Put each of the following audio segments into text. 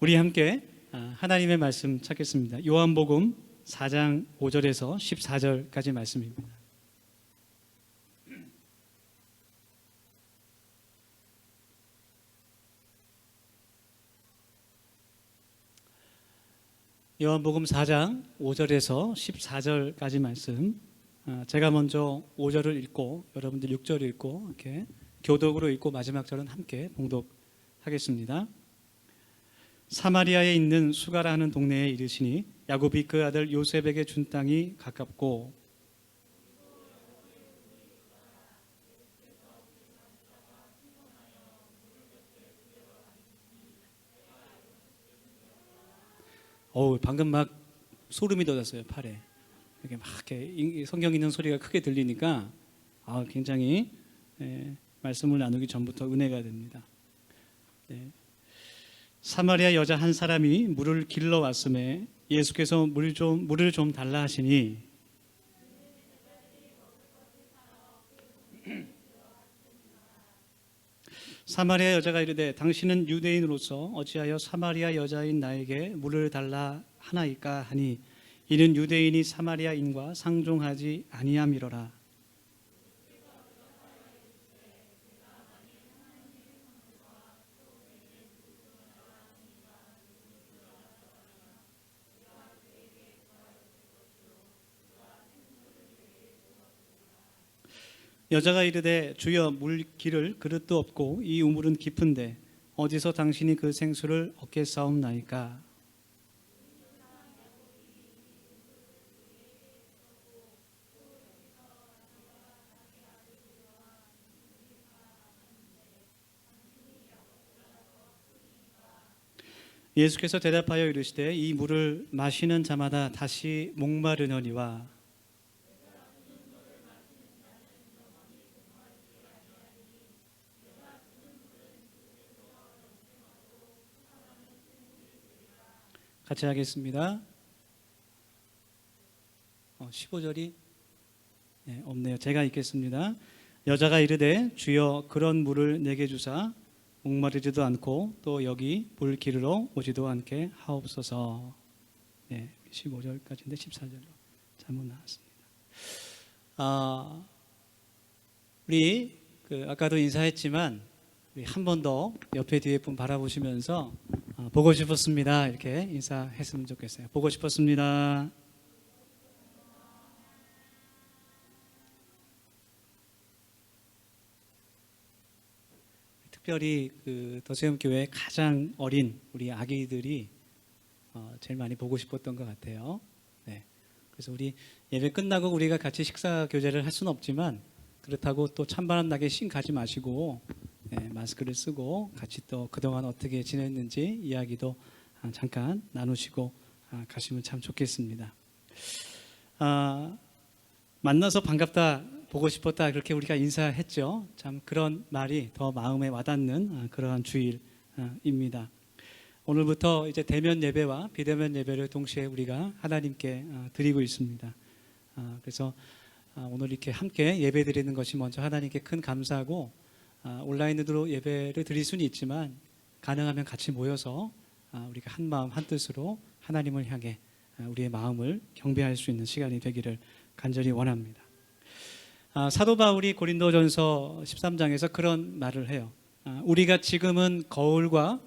우리 함께 하나님의 말씀 찾겠습니다. 요한복음 4장 5절에서 14절까지 말씀입니다. 요한복음 4장 5절에서 14절까지 말씀, 제가 먼저 5절을 읽고 여러분들 6절을 읽고 이렇게 교독으로 읽고 마지막 절은 함께 봉독하겠습니다. 사마리아에 있는 수가라는 동네에 이르시니 야곱이 그 아들 요셉에게 준 땅이 가깝고 방금 막 소름이 돋았어요. 팔에 이렇게 막 이렇게 성경 읽는 소리가 크게 들리니까 굉장히 말씀을 나누기 전부터 은혜가 됩니다. 사마리아 여자 한 사람이 물을 길러 왔음에 예수께서 물을 좀 달라 하시니 사마리아 여자가 이르되 당신은 유대인으로서 어찌하여 사마리아 여자인 나에게 물을 달라 하나이까 하니 이는 유대인이 사마리아인과 상종하지 아니함이로라. 여자가 이르되 주여 물 기를 그릇도 없고 이 우물은 깊은데 어디서 당신이 그 생수를 얻겠사옵나이까. 예수께서 대답하여 이르시되 이 물을 마시는 자마다 다시 목마르느니와 같이 하겠습니다. 15절이 없네요. 제가 읽겠습니다. 여자가 이르되 주여 그런 물을 내게 주사 목마르지도 않고 또 여기 물 기르러 오지도 않게 하옵소서. 15절까지인데 14절로 잘못 나왔습니다. 우리 아까도 인사했지만 한 번 더 옆에 뒤에 분 바라보시면서 보고 싶었습니다. 이렇게 인사했으면 좋겠어요. 보고 싶었습니다. 특별히 더세움교회 가장 어린 우리 아기들이 제일 많이 보고 싶었던 것 같아요. 그래서 우리 예배 끝나고 우리가 같이 식사 교제를 할 수는 없지만 그렇다고 또 찬바람 나게 씩 가지 마시고 마스크를 쓰고 같이 또 그동안 어떻게 지냈는지 이야기도 잠깐 나누시고 가시면 참 좋겠습니다. 만나서 반갑다, 보고 싶었다 그렇게 우리가 인사했죠. 참 그런 말이 더 마음에 와닿는 그러한 주일입니다. 오늘부터 이제 대면 예배와 비대면 예배를 동시에 우리가 하나님께 드리고 있습니다. 그래서 오늘 이렇게 함께 예배 드리는 것이 먼저 하나님께 큰 감사하고 온라인으로 예배를 드릴 수는 있지만 가능하면 같이 모여서 우리가 한 마음 한 뜻으로 하나님을 향해 우리의 마음을 경배할 수 있는 시간이 되기를 간절히 원합니다. 사도 바울이 고린도전서 13장에서 그런 말을 해요. 우리가 지금은 거울로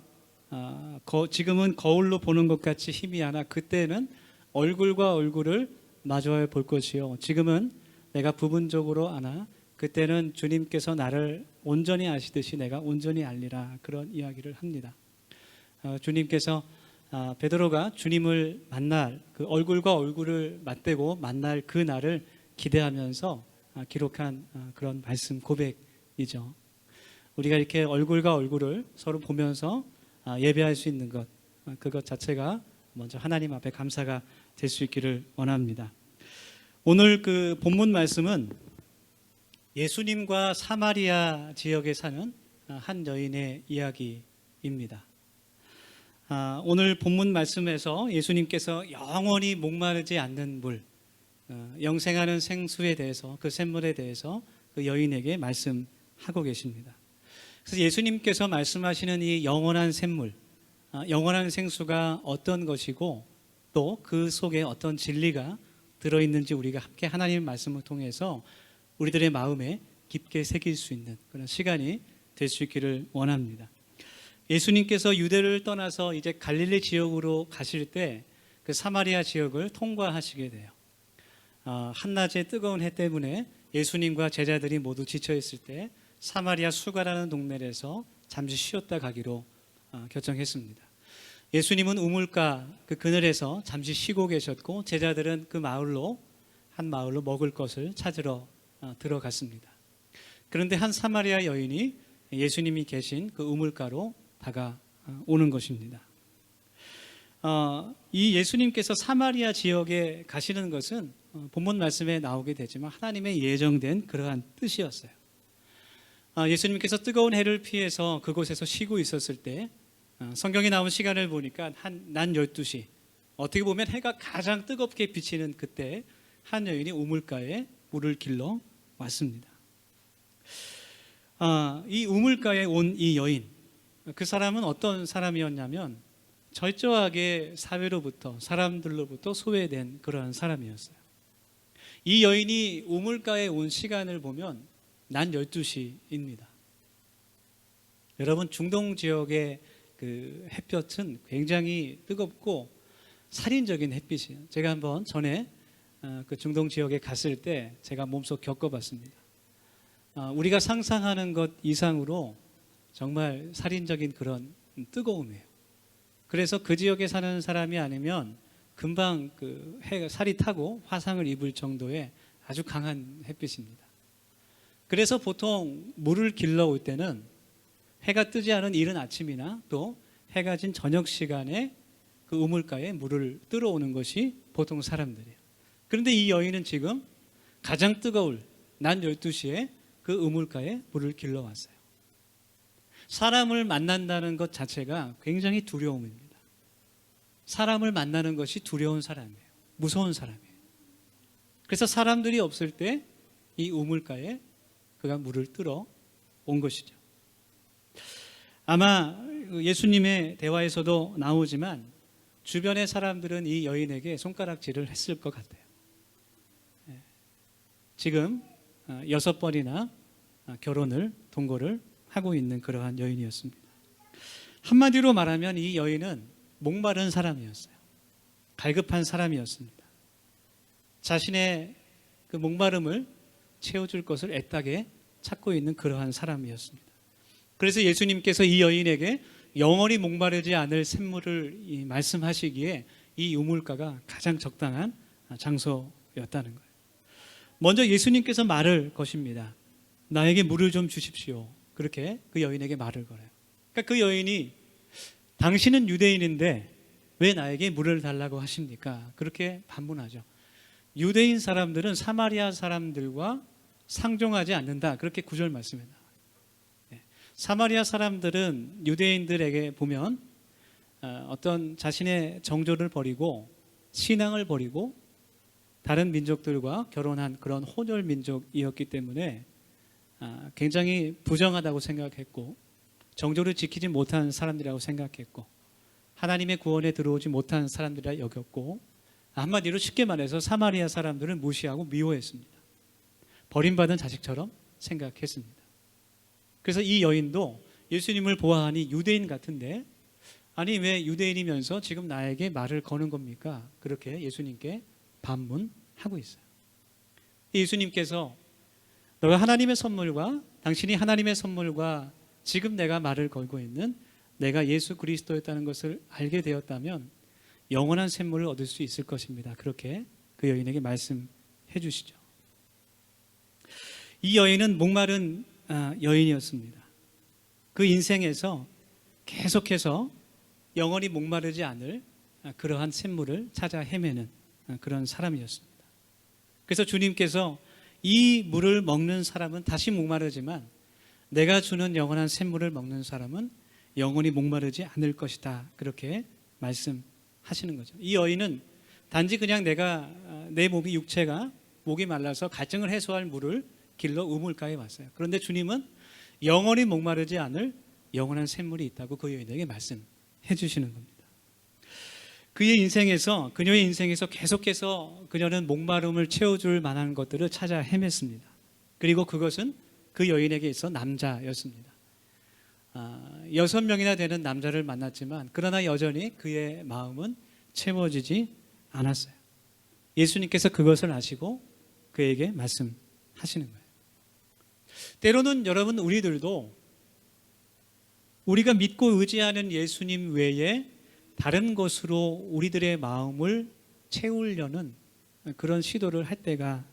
보는 것 같이 희미하나 그때는 얼굴과 얼굴을 마주하여 볼 것이요 지금은 내가 부분적으로 아나 그때는 주님께서 나를 온전히 아시듯이 내가 온전히 알리라. 그런 이야기를 합니다. 주님께서 베드로가 주님을 만날 그 얼굴과 얼굴을 맞대고 만날 그 날을 기대하면서 기록한 그런 말씀 고백이죠. 우리가 이렇게 얼굴과 얼굴을 서로 보면서 예배할 수 있는 것, 그것 자체가 먼저 하나님 앞에 감사가 될 수 있기를 원합니다. 오늘 그 본문 말씀은 예수님과 사마리아 지역에 사는 한 여인의 이야기입니다. 오늘 본문 말씀에서 예수님께서 영원히 목마르지 않는 물, 영생하는 생수에 대해서, 그 샘물에 대해서 그 여인에게 말씀하고 계십니다. 그래서 예수님께서 말씀하시는 이 영원한 샘물, 영원한 생수가 어떤 것이고 또 그 속에 어떤 진리가 들어있는지 우리가 함께 하나님의 말씀을 통해서 우리들의 마음에 깊게 새길 수 있는 그런 시간이 될 수 있기를 원합니다. 예수님께서 유대를 떠나서 이제 갈릴리 지역으로 가실 때 그 사마리아 지역을 통과하시게 돼요. 한낮의 뜨거운 해 때문에 예수님과 제자들이 모두 지쳐 있을 때 사마리아 수가라는 동네에서 잠시 쉬었다 가기로 결정했습니다. 예수님은 우물가 그 그늘에서 잠시 쉬고 계셨고 제자들은 그 한 마을로 먹을 것을 찾으러 들어갔습니다. 그런데 한 사마리아 여인이 예수님이 계신 그 우물가로 다가오는 것입니다. 이 예수님께서 사마리아 지역에 가시는 것은 본문 말씀에 나오게 되지만 하나님의 예정된 그러한 뜻이었어요. 예수님께서 뜨거운 해를 피해서 그곳에서 쉬고 있었을 때 성경에 나온 시간을 보니까 낮 12시, 어떻게 보면 해가 가장 뜨겁게 비치는 그때 한 여인이 우물가에 물을 길러 왔습니다. 이 우물가에 온 이 여인, 그 사람은 어떤 사람이었냐면 철저하게 사회로부터 사람들로부터 소외된 그러한 사람이었어요. 이 여인이 우물가에 온 시간을 보면 낮 12시입니다. 여러분, 중동 지역의 그 햇볕은 굉장히 뜨겁고 살인적인 햇빛이에요. 제가 한번 전에 그 중동 지역에 갔을 때 제가 몸소 겪어봤습니다. 우리가 상상하는 것 이상으로 정말 살인적인 그런 뜨거움이에요. 그래서 그 지역에 사는 사람이 아니면 금방 그 살이 타고 화상을 입을 정도의 아주 강한 햇빛입니다. 그래서 보통 물을 길러 올 때는 해가 뜨지 않은 이른 아침이나 또 해가 진 저녁 시간에 그 우물가에 물을 뜨러 오는 것이 보통 사람들이에요. 그런데 이 여인은 지금 가장 뜨거울 낮 12시에 그 우물가에 물을 길러 왔어요. 사람을 만난다는 것 자체가 굉장히 두려움입니다. 사람을 만나는 것이 두려운 사람이에요. 무서운 사람이에요. 그래서 사람들이 없을 때 이 우물가에 그가 물을 뜨러 온 것이죠. 아마 예수님의 대화에서도 나오지만 주변의 사람들은 이 여인에게 손가락질을 했을 것 같아요. 지금 6번이나 결혼을 동거를 하고 있는 그러한 여인이었습니다. 한마디로 말하면 이 여인은 목마른 사람이었어요. 갈급한 사람이었습니다. 자신의 그 목마름을 채워줄 것을 애타게 찾고 있는 그러한 사람이었습니다. 그래서 예수님께서 이 여인에게 영원히 목마르지 않을 샘물을 말씀하시기에 이 우물가가 가장 적당한 장소였다는 거예요. 먼저 예수님께서 말을 거십니다. 나에게 물을 좀 주십시오. 그렇게 그 여인에게 말을 걸어요. 그러니까 그 여인이 당신은 유대인인데 왜 나에게 물을 달라고 하십니까? 그렇게 반문하죠. 유대인 사람들은 사마리아 사람들과 상종하지 않는다. 그렇게 9절 말씀에 나와요. 사마리아 사람들은 유대인들에게 보면 어떤 자신의 정조를 버리고 신앙을 버리고 다른 민족들과 결혼한 그런 혼혈 민족이었기 때문에 굉장히 부정하다고 생각했고 정조를 지키지 못한 사람들이라고 생각했고 하나님의 구원에 들어오지 못한 사람들이라 여겼고 한마디로 쉽게 말해서 사마리아 사람들을 무시하고 미워했습니다. 버림받은 자식처럼 생각했습니다. 그래서 이 여인도 예수님을 보아하니 유대인 같은데 아니 왜 유대인이면서 지금 나에게 말을 거는 겁니까? 그렇게 예수님께 반문하고 있어요. 예수님께서 너가 하나님의 선물과 당신이 하나님의 선물과 지금 내가 말을 걸고 있는 내가 예수 그리스도였다는 것을 알게 되었다면 영원한 샘물을 얻을 수 있을 것입니다. 그렇게 그 여인에게 말씀해 주시죠. 이 여인은 목마른 여인이었습니다. 그 인생에서 계속해서 영원히 목마르지 않을 그러한 샘물을 찾아 헤매는 그런 사람이었습니다. 그래서 주님께서 이 물을 먹는 사람은 다시 목마르지만 내가 주는 영원한 샘물을 먹는 사람은 영원히 목마르지 않을 것이다. 그렇게 말씀하시는 거죠. 이 여인은 단지 그냥 내 몸이 육체가 목이 말라서 갈증을 해소할 물을 길러 우물가에 왔어요. 그런데 주님은 영원히 목마르지 않을 영원한 샘물이 있다고 그 여인에게 말씀해 해주시는 겁니다. 그녀의 인생에서 계속해서 그녀는 목마름을 채워줄 만한 것들을 찾아 헤맸습니다. 그리고 그것은 그 여인에게 있어 남자였습니다. 6명이나 되는 남자를 만났지만 그러나 여전히 그의 마음은 채워지지 않았어요. 예수님께서 그것을 아시고 그에게 말씀하시는 거예요. 때로는 여러분, 우리들도 우리가 믿고 의지하는 예수님 외에 다른 것으로 우리들의 마음을 채우려는 그런 시도를 할 때가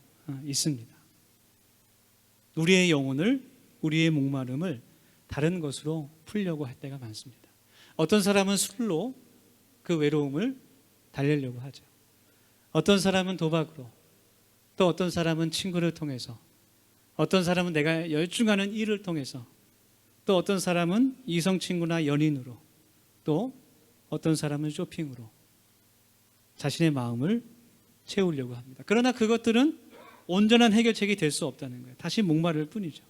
있습니다. 우리의 영혼을, 우리의 목마름을 다른 것으로 풀려고 할 때가 많습니다. 어떤 사람은 술로 그 외로움을 달래려고 하죠. 어떤 사람은 도박으로, 또 어떤 사람은 친구를 통해서, 어떤 사람은 내가 열중하는 일을 통해서, 또 어떤 사람은 이성 친구나 연인으로, 또 어떤 사람은 쇼핑으로 자신의 마음을 채우려고 합니다. 그러나 그것들은 온전한 해결책이 될 수 없다는 거예요. 다시 목마를 뿐이죠.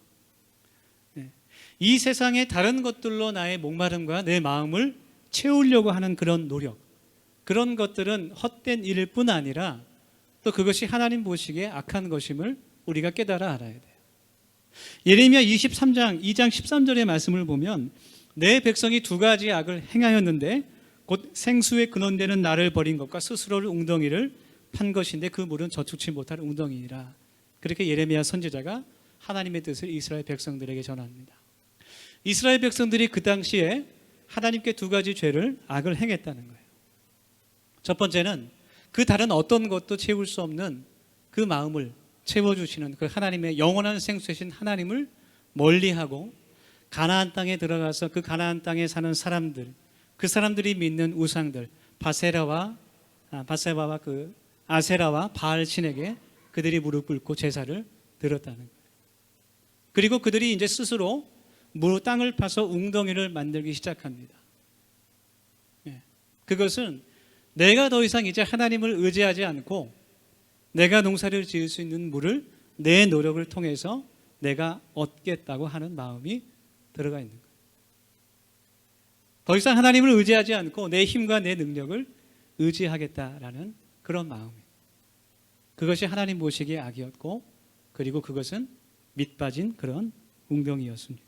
이 세상의 다른 것들로 나의 목마름과 내 마음을 채우려고 하는 그런 노력, 그런 것들은 헛된 일일 뿐 아니라 또 그것이 하나님 보시기에 악한 것임을 우리가 깨달아 알아야 돼요. 예레미야 23장 2장 13절의 말씀을 보면 내 백성이 두 가지 악을 행하였는데 곧 생수에 근원되는 나를 버린 것과 스스로를 웅덩이를 판 것인데 그 물은 저축치 못할 웅덩이니라. 그렇게 예레미야 선지자가 하나님의 뜻을 이스라엘 백성들에게 전합니다. 이스라엘 백성들이 그 당시에 하나님께 두 가지 죄를, 악을 행했다는 거예요. 첫 번째는 그 다른 어떤 것도 채울 수 없는 그 마음을 채워주시는 그 하나님의 영원한 생수이신 하나님을 멀리하고 가나안 땅에 들어가서 그 가나안 땅에 사는 사람들, 그 사람들이 믿는 우상들, 바세바와 그 아세라와 바알 신에게 그들이 무릎 꿇고 제사를 드렸다는 거예요. 그리고 그들이 이제 스스로 땅을 파서 웅덩이를 만들기 시작합니다. 그것은 내가 더 이상 이제 하나님을 의지하지 않고 내가 농사를 지을 수 있는 물을 내 노력을 통해서 내가 얻겠다고 하는 마음이 들어가 있는 거예요. 더 이상 하나님을 의지하지 않고 내 힘과 내 능력을 의지하겠다라는 그런 마음이에요. 그것이 하나님 보시기에 악이었고, 그리고 그것은 밑빠진 그런 웅덩이였습니다.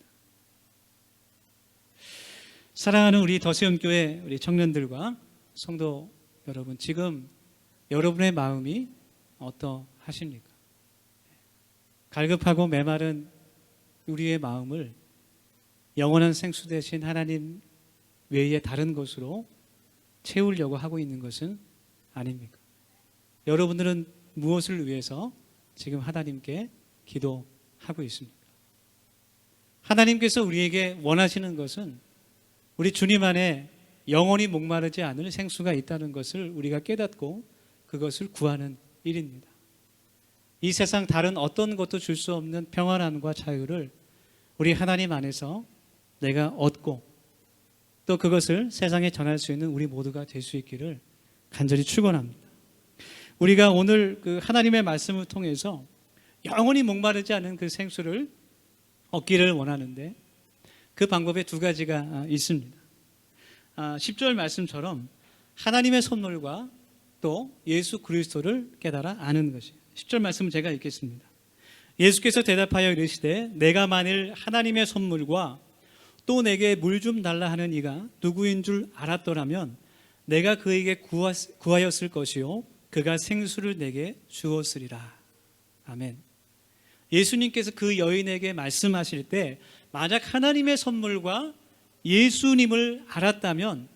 사랑하는 우리 더세움교회 우리 청년들과 성도 여러분, 지금 여러분의 마음이 어떠하십니까? 갈급하고 메마른 우리의 마음을 영원한 생수 되신 하나님 외에 다른 것으로 채우려고 하고 있는 것은 아닙니까? 여러분들은 무엇을 위해서 지금 하나님께 기도하고 있습니까? 하나님께서 우리에게 원하시는 것은 우리 주님 안에 영원히 목마르지 않을 생수가 있다는 것을 우리가 깨닫고 그것을 구하는 일입니다. 이 세상 다른 어떤 것도 줄 수 없는 평안함과 자유를 우리 하나님 안에서 내가 얻고 또 그것을 세상에 전할 수 있는 우리 모두가 될 수 있기를 간절히 축원합니다. 우리가 오늘 그 하나님의 말씀을 통해서 영원히 목마르지 않은 그 생수를 얻기를 원하는데 그 방법에 두 가지가 있습니다. 10절 말씀처럼 하나님의 선물과 또 예수 그리스도를 깨달아 아는 것이에요. 10절 말씀을 제가 읽겠습니다. 예수께서 대답하여 이르시되 내가 만일 하나님의 선물과 또 내게 물 좀 달라 하는 이가 누구인 줄 알았더라면 내가 그에게 구하였을 것이요 그가 생수를 내게 주었으리라. 아멘. 예수님께서 그 여인에게 말씀하실 때 만약 하나님의 선물과 예수님을 알았다면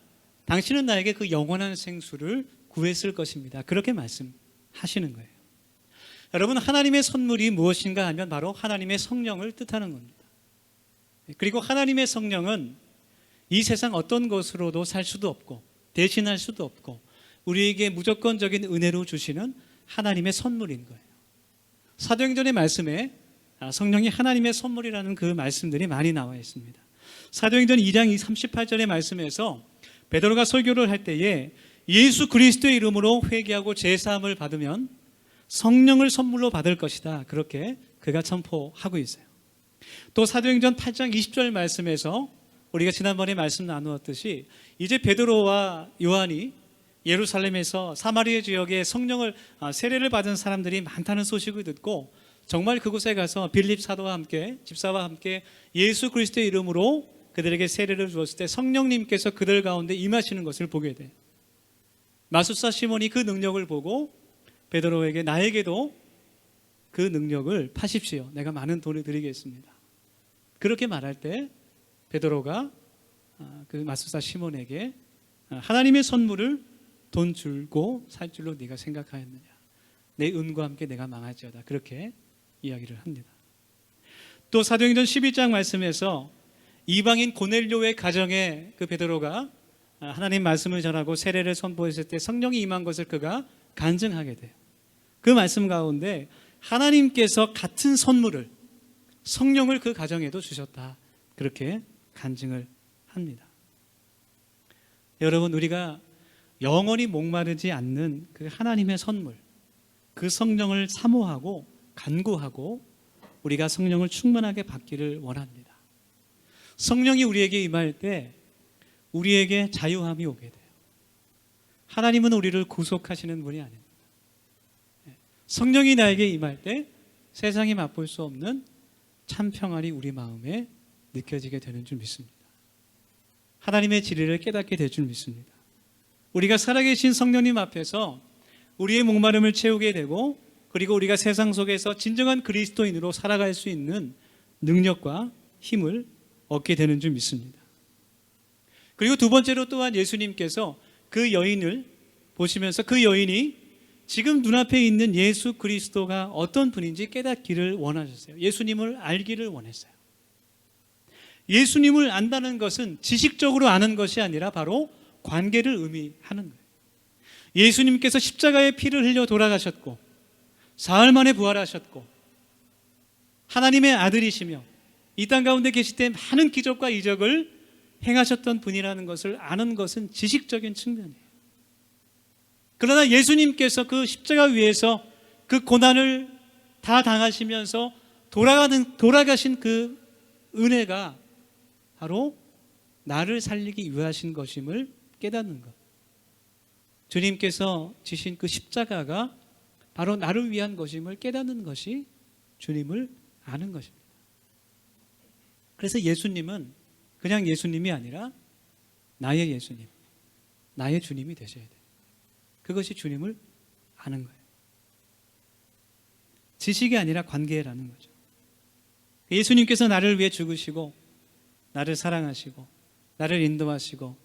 당신은 나에게 그 영원한 생수를 구했을 것입니다. 그렇게 말씀하시는 거예요. 여러분, 하나님의 선물이 무엇인가 하면 바로 하나님의 성령을 뜻하는 겁니다. 그리고 하나님의 성령은 이 세상 어떤 것으로도 살 수도 없고 대신할 수도 없고 우리에게 무조건적인 은혜로 주시는 하나님의 선물인 거예요. 사도행전의 말씀에 성령이 하나님의 선물이라는 그 말씀들이 많이 나와 있습니다. 사도행전 2장 38절의 말씀에서 베드로가 설교를 할 때에 예수 그리스도의 이름으로 회개하고 제사함을 받으면 성령을 선물로 받을 것이다. 그렇게 그가 선포하고 있어요. 또 사도행전 8장 20절 말씀에서 우리가 지난번에 말씀 나누었듯이 이제 베드로와 요한이 예루살렘에서 사마리아 지역에 성령을 세례를 받은 사람들이 많다는 소식을 듣고 정말 그곳에 가서 빌립 사도와 함께 집사와 함께 예수 그리스도의 이름으로 그들에게 세례를 주었을 때 성령님께서 그들 가운데 임하시는 것을 보게 돼. 마술사 시몬이 그 능력을 보고 베드로에게 나에게도 그 능력을 파십시오. 내가 많은 돈을 드리겠습니다. 그렇게 말할 때 베드로가 그 마술사 시몬에게 하나님의 선물을 돈 줄고 살 줄로 네가 생각하였느냐. 내 은과 함께 내가 망할지어다. 그렇게 이야기를 합니다. 또 사도행전 12장 말씀에서 이방인 고넬료의 가정에 그 베드로가 하나님 말씀을 전하고 세례를 선포했을 때 성령이 임한 것을 그가 간증하게 돼요. 그 말씀 가운데 하나님께서 같은 선물을 성령을 그 가정에도 주셨다. 그렇게 간증을 합니다. 여러분, 우리가 영원히 목마르지 않는 그 하나님의 선물, 그 성령을 사모하고 간구하고 우리가 성령을 충만하게 받기를 원합니다. 성령이 우리에게 임할 때 우리에게 자유함이 오게 돼요. 하나님은 우리를 구속하시는 분이 아닙니다. 성령이 나에게 임할 때 세상이 맛볼 수 없는 참 평안이 우리 마음에 느껴지게 되는 줄 믿습니다. 하나님의 진리를 깨닫게 될 줄 믿습니다. 우리가 살아계신 성령님 앞에서 우리의 목마름을 채우게 되고 그리고 우리가 세상 속에서 진정한 그리스도인으로 살아갈 수 있는 능력과 힘을 얻게 되는 줄 믿습니다. 그리고 두 번째로 또한 예수님께서 그 여인을 보시면서 그 여인이 지금 눈앞에 있는 예수 그리스도가 어떤 분인지 깨닫기를 원하셨어요. 예수님을 알기를 원했어요. 예수님을 안다는 것은 지식적으로 아는 것이 아니라 바로 관계를 의미하는 거예요. 예수님께서 십자가의 피를 흘려 돌아가셨고 사흘 만에 부활하셨고 하나님의 아들이시며 이 땅 가운데 계실 때 많은 기적과 이적을 행하셨던 분이라는 것을 아는 것은 지식적인 측면이에요. 그러나 예수님께서 그 십자가 위에서 그 고난을 다 당하시면서 돌아가신 그 은혜가 바로 나를 살리기 위하신 것임을 깨닫는 것. 주님께서 지신 그 십자가가 바로 나를 위한 것임을 깨닫는 것이 주님을 아는 것입니다. 그래서 예수님은 그냥 예수님이 아니라 나의 예수님, 나의 주님이 되셔야 돼요. 그것이 주님을 아는 거예요. 지식이 아니라 관계라는 거죠. 예수님께서 나를 위해 죽으시고 나를 사랑하시고 나를 인도하시고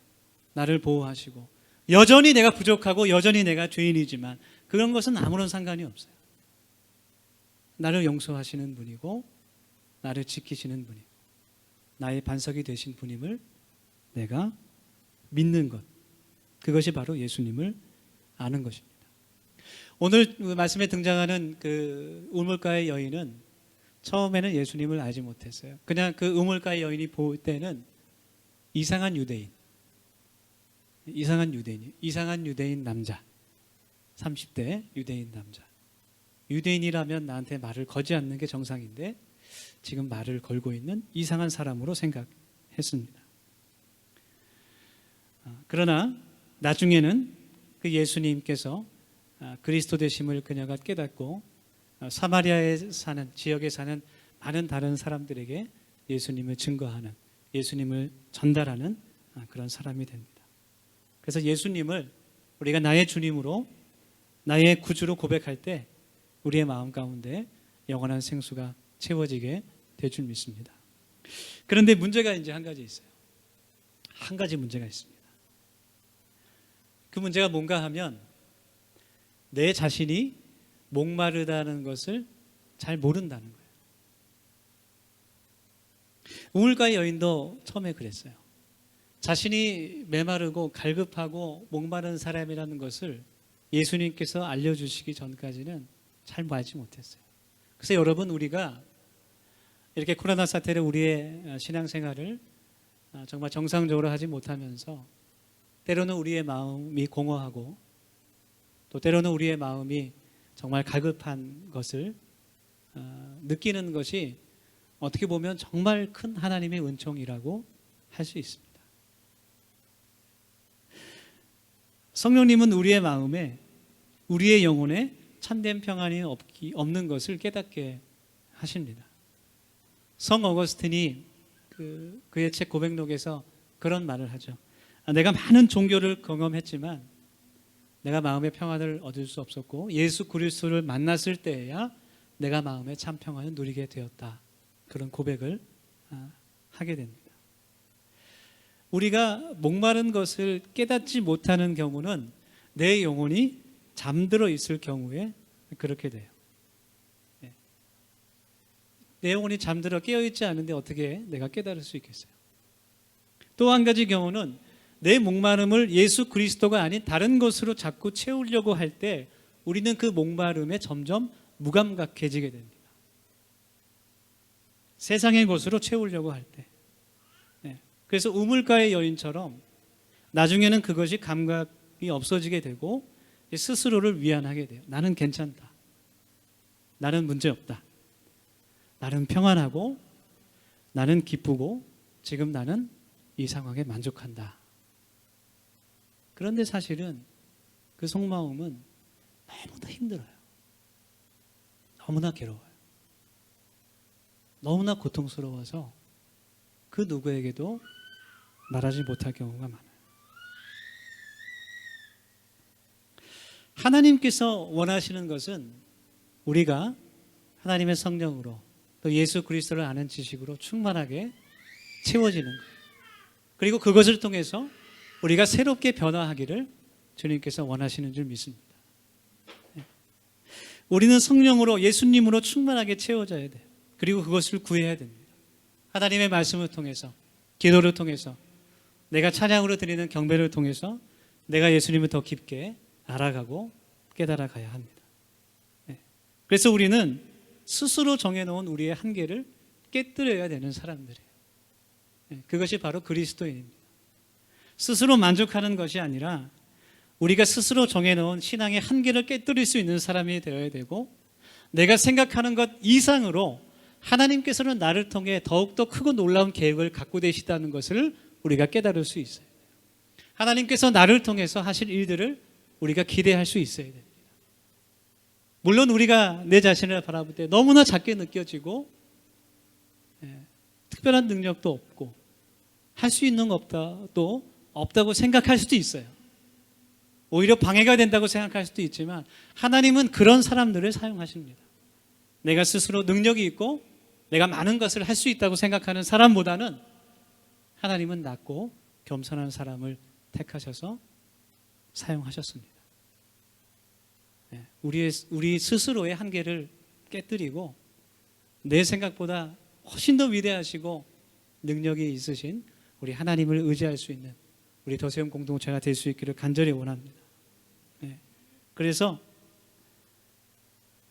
나를 보호하시고 여전히 내가 부족하고 여전히 내가 죄인이지만 그런 것은 아무런 상관이 없어요. 나를 용서하시는 분이고 나를 지키시는 분이고 나의 반석이 되신 분임을 내가 믿는 것, 그것이 바로 예수님을 아는 것입니다. 오늘 말씀에 등장하는 그 우물가의 여인은 처음에는 예수님을 알지 못했어요. 그냥 그 우물가의 여인이 볼 때는 이상한 유대인 남자, 30대 유대인 남자. 유대인이라면 나한테 말을 걸지 않는 게 정상인데 지금 말을 걸고 있는 이상한 사람으로 생각했습니다. 그러나 나중에는 그 예수님께서 그리스도 되심을 그녀가 깨닫고 사마리아에 사는, 지역에 사는 많은 다른 사람들에게 예수님을 증거하는, 예수님을 전달하는 그런 사람이 됩니다. 그래서 예수님을 우리가 나의 주님으로, 나의 구주로 고백할 때 우리의 마음 가운데 영원한 생수가 채워지게 될 줄 믿습니다. 그런데 문제가 이제 한 가지 있어요. 한 가지 문제가 있습니다. 그 문제가 뭔가 하면 내 자신이 목마르다는 것을 잘 모른다는 거예요. 우물가의 여인도 처음에 그랬어요. 자신이 메마르고 갈급하고 목마른 사람이라는 것을 예수님께서 알려주시기 전까지는 잘 알지 못했어요. 그래서 여러분, 우리가 이렇게 코로나 사태로 우리의 신앙생활을 정말 정상적으로 하지 못하면서 때로는 우리의 마음이 공허하고 또 때로는 우리의 마음이 정말 갈급한 것을 느끼는 것이 어떻게 보면 정말 큰 하나님의 은총이라고 할 수 있습니다. 성령님은 우리의 마음에, 우리의 영혼에 참된 평안이 없는 것을 깨닫게 하십니다. 성 어거스틴이 그의 책 고백록에서 그런 말을 하죠. 내가 많은 종교를 경험했지만 내가 마음의 평안을 얻을 수 없었고 예수 그리스도를 만났을 때에야 내가 마음의 참 평안을 누리게 되었다. 그런 고백을 하게 됩니다. 우리가 목마른 것을 깨닫지 못하는 경우는 내 영혼이 잠들어 있을 경우에 그렇게 돼요. 내 영혼이 잠들어 깨어있지 않은데 어떻게 내가 깨달을 수 있겠어요? 또 한 가지 경우는 내 목마름을 예수 그리스도가 아닌 다른 것으로 자꾸 채우려고 할 때 우리는 그 목마름에 점점 무감각해지게 됩니다. 세상의 것으로 채우려고 할 때. 그래서 우물가의 여인처럼 나중에는 그것이 감각이 없어지게 되고 스스로를 위안하게 돼요. 나는 괜찮다. 나는 문제없다. 나는 평안하고 나는 기쁘고 지금 나는 이 상황에 만족한다. 그런데 사실은 그 속마음은 너무나 힘들어요. 너무나 괴로워요. 너무나 고통스러워서 그 누구에게도 말하지 못할 경우가 많아요. 하나님께서 원하시는 것은 우리가 하나님의 성령으로 또 예수 그리스도를 아는 지식으로 충만하게 채워지는 거예요. 그리고 그것을 통해서 우리가 새롭게 변화하기를 주님께서 원하시는 줄 믿습니다. 우리는 성령으로 예수님으로 충만하게 채워져야 돼요. 그리고 그것을 구해야 됩니다. 하나님의 말씀을 통해서, 기도를 통해서, 내가 찬양으로 드리는 경배를 통해서 내가 예수님을 더 깊게 알아가고 깨달아 가야 합니다. 그래서 우리는 스스로 정해놓은 우리의 한계를 깨뜨려야 되는 사람들이에요. 그것이 바로 그리스도인입니다. 스스로 만족하는 것이 아니라 우리가 스스로 정해놓은 신앙의 한계를 깨뜨릴 수 있는 사람이 되어야 되고, 내가 생각하는 것 이상으로 하나님께서는 나를 통해 더욱더 크고 놀라운 계획을 갖고 계시다는 것을 우리가 깨달을 수 있어요. 하나님께서 나를 통해서 하실 일들을 우리가 기대할 수 있어야 됩니다. 물론 우리가 내 자신을 바라볼 때 너무나 작게 느껴지고 특별한 능력도 없고 할 수 있는 거 또 없다고 생각할 수도 있어요. 오히려 방해가 된다고 생각할 수도 있지만 하나님은 그런 사람들을 사용하십니다. 내가 스스로 능력이 있고 내가 많은 것을 할 수 있다고 생각하는 사람보다는 하나님은 낮고 겸손한 사람을 택하셔서 사용하셨습니다. 우리 스스로의 한계를 깨뜨리고 내 생각보다 훨씬 더 위대하시고 능력이 있으신 우리 하나님을 의지할 수 있는 우리 더세움 공동체가 될 수 있기를 간절히 원합니다. 그래서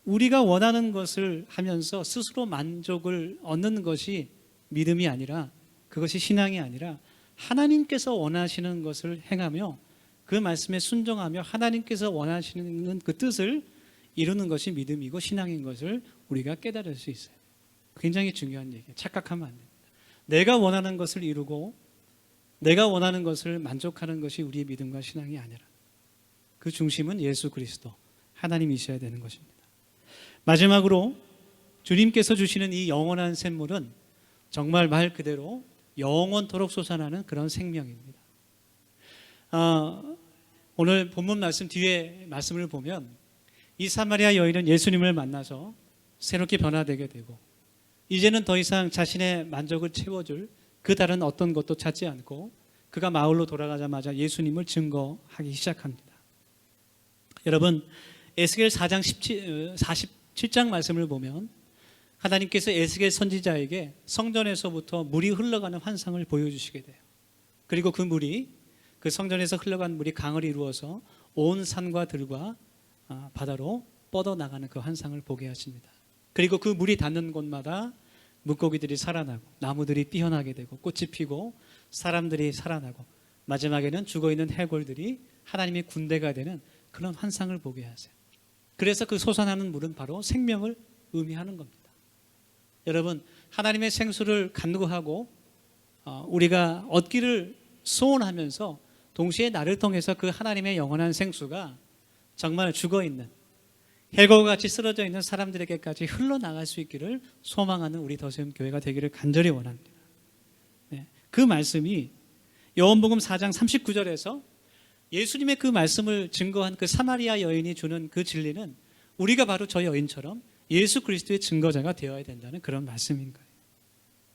우리가 원하는 것을 하면서 스스로 만족을 얻는 것이 믿음이 아니라, 그것이 신앙이 아니라 하나님께서 원하시는 것을 행하며 그 말씀에 순종하며 하나님께서 원하시는 그 뜻을 이루는 것이 믿음이고 신앙인 것을 우리가 깨달을 수 있어요. 굉장히 중요한 얘기예요. 착각하면 안 됩니다. 내가 원하는 것을 이루고 내가 원하는 것을 만족하는 것이 우리의 믿음과 신앙이 아니라 그 중심은 예수 그리스도 하나님이셔야 되는 것입니다. 마지막으로 주님께서 주시는 이 영원한 샘물은 정말 말 그대로 영원토록 솟아나는 그런 생명입니다. 오늘 본문 말씀 뒤에 말씀을 보면 이 사마리아 여인은 예수님을 만나서 새롭게 변화되게 되고 이제는 더 이상 자신의 만족을 채워줄 그 다른 어떤 것도 찾지 않고 그가 마을로 돌아가자마자 예수님을 증거하기 시작합니다. 여러분, 에스겔 4장 47장 말씀을 보면 하나님께서 에스겔 선지자에게 성전에서부터 물이 흘러가는 환상을 보여주시게 돼요. 그리고 그 성전에서 흘러간 물이 강을 이루어서 온 산과 들과 바다로 뻗어나가는 그 환상을 보게 하십니다. 그리고 그 물이 닿는 곳마다 물고기들이 살아나고 나무들이 피어나게 되고 꽃이 피고 사람들이 살아나고 마지막에는 죽어있는 해골들이 하나님의 군대가 되는 그런 환상을 보게 하세요. 그래서 그 솟아나는 물은 바로 생명을 의미하는 겁니다. 여러분, 하나님의 생수를 간구하고 우리가 얻기를 소원하면서 동시에 나를 통해서 그 하나님의 영원한 생수가 정말 죽어있는 헬거와 같이 쓰러져 있는 사람들에게까지 흘러나갈 수 있기를 소망하는 우리 더세움 교회가 되기를 간절히 원합니다. 네, 그 말씀이 요한복음 4장 39절에서 예수님의 그 말씀을 증거한 그 사마리아 여인이 주는 그 진리는 우리가 바로 저 여인처럼 예수 그리스도의 증거자가 되어야 된다는 그런 말씀인 거예요.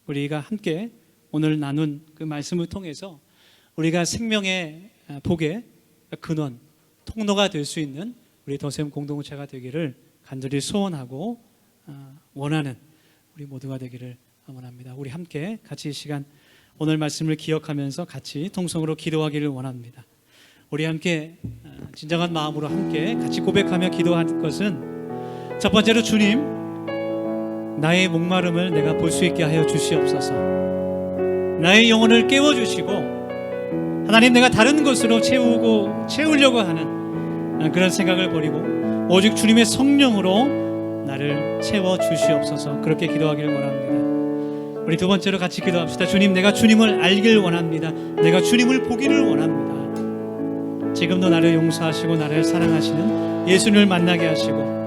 우리가 함께 오늘 나눈 그 말씀을 통해서 우리가 생명의 복의 근원, 통로가 될 수 있는 우리 더세움 공동체가 되기를 간절히 소원하고 원하는 우리 모두가 되기를 원합니다. 우리 함께 같이 이 시간 오늘 말씀을 기억하면서 같이 통성으로 기도하기를 원합니다. 우리 함께 진정한 마음으로 함께 같이 고백하며 기도할 것은 첫 번째로 주님, 나의 목마름을 내가 볼 수 있게 하여 주시옵소서. 나의 영혼을 깨워주시고 하나님, 내가 다른 것으로 채우려고 하는 그런 생각을 버리고 오직 주님의 성령으로 나를 채워주시옵소서. 그렇게 기도하기를 원합니다. 우리 두 번째로 같이 기도합시다. 주님, 내가 주님을 알기를 원합니다. 내가 주님을 보기를 원합니다. 지금도 나를 용서하시고 나를 사랑하시는 예수님을 만나게 하시고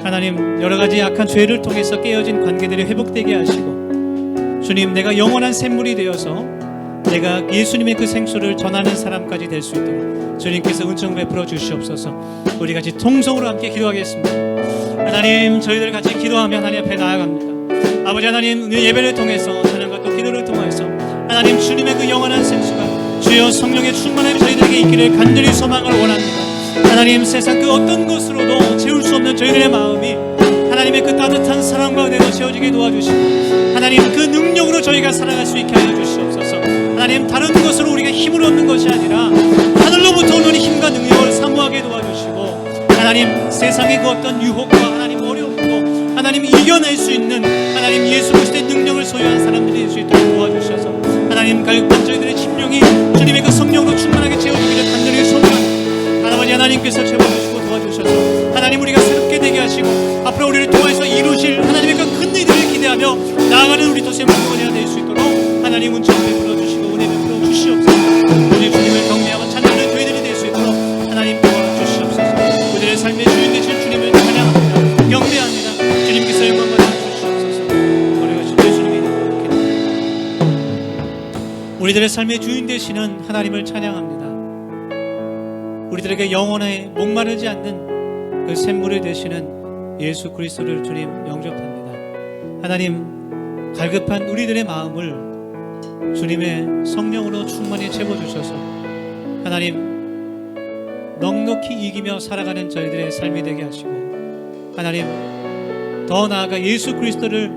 하나님, 여러 가지 약한 죄를 통해서 깨어진 관계들이 회복되게 하시고 주님, 내가 영원한 샘물이 되어서 내가 예수님의 그 생수를 전하는 사람까지 될 수 있도록 주님께서 은총 베풀어 주시옵소서. 우리 같이 통성으로 함께 기도하겠습니다. 하나님, 저희들 같이 기도하며 하나님 앞에 나아갑니다. 아버지 하나님, 예배를 통해서 찬양과 또 기도를 통해서 하나님, 주님의 그 영원한 생수가 주여 성령의 충만함이 저희들에게 있기를 간절히 소망을 원합니다. 하나님, 세상 그 어떤 것으로도 채울 수 없는 저희들의 마음이 하나님의 그 따뜻한 사랑과 은혜로 채워지게 도와주시고 하나님, 그 능력으로 저희가 살아갈 수 있게 하여 주시옵소서. 하나님, 다른 것으로 우리가 힘을 얻는 것이 아니라 하늘로부터 오는 힘과 능력을 사모하게 도와주시고 하나님, 세상의 그 어떤 유혹과 하나님 어려움도 하나님 이겨낼 수 있는 하나님 예수 그리스도의 능력을 소유한 사람들이 될 수 있도록 도와주셔서 하나님, 갈급한 저희들의 심령이 주님의 그 성령으로 충만하게 채워지기를 간절히 소망합니다. 아버지 하나님께서 채워주시고 도와주셔서 하나님, 우리가 새롭게 되게 하시고 앞으로 우리를 통해서 이루실 하나님의 그 큰 일을 기대하며 나아가는 우리 더세움 공동체가 될 수 있도록 하나님 은총 베풀어 주시고 은혜 베풀어 주시옵소서. 오직 주님을 경배하고 찬양하는 저희들이 될 수 있도록 하나님 도와주시옵소서. 우리의 삶의 주인 되신 주님을 찬양합니다. 경배합니다. 주님께서 영광 받아 주시옵소서. 우리가 주 예수님의 이름으로 우리들의 삶의 주인 되시는 하나님을 찬양합니다. 우리들에게 영원에 목마르지 않는 그 샘물을 되시는 예수 그리스도를 주님 영접합니다. 하나님, 갈급한 우리들의 마음을 주님의 성령으로 충만히 채워주셔서 하나님, 넉넉히 이기며 살아가는 저희들의 삶이 되게 하시고 하나님, 더 나아가 예수 그리스도를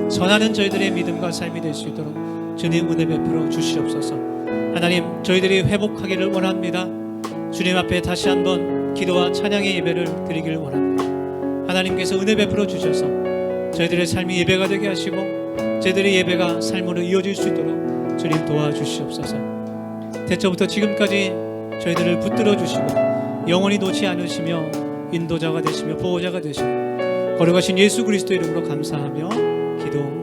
전하는 저희들의 믿음과 삶이 될 수 있도록 주님 은혜 베풀어 주시옵소서. 하나님, 저희들이 회복하기를 원합니다. 주님 앞에 다시 한번 기도와 찬양의 예배를 드리기를 원합니다. 하나님께서 은혜 베풀어 주셔서 저희들의 삶이 예배가 되게 하시고 저희들의 예배가 삶으로 이어질 수 있도록 주님 도와주시옵소서. 태초부터 지금까지 저희들을 붙들어 주시고 영원히 놓지 않으시며 인도자가 되시며 보호자가 되시고 거룩하신 예수 그리스도 이름으로 감사하며 기도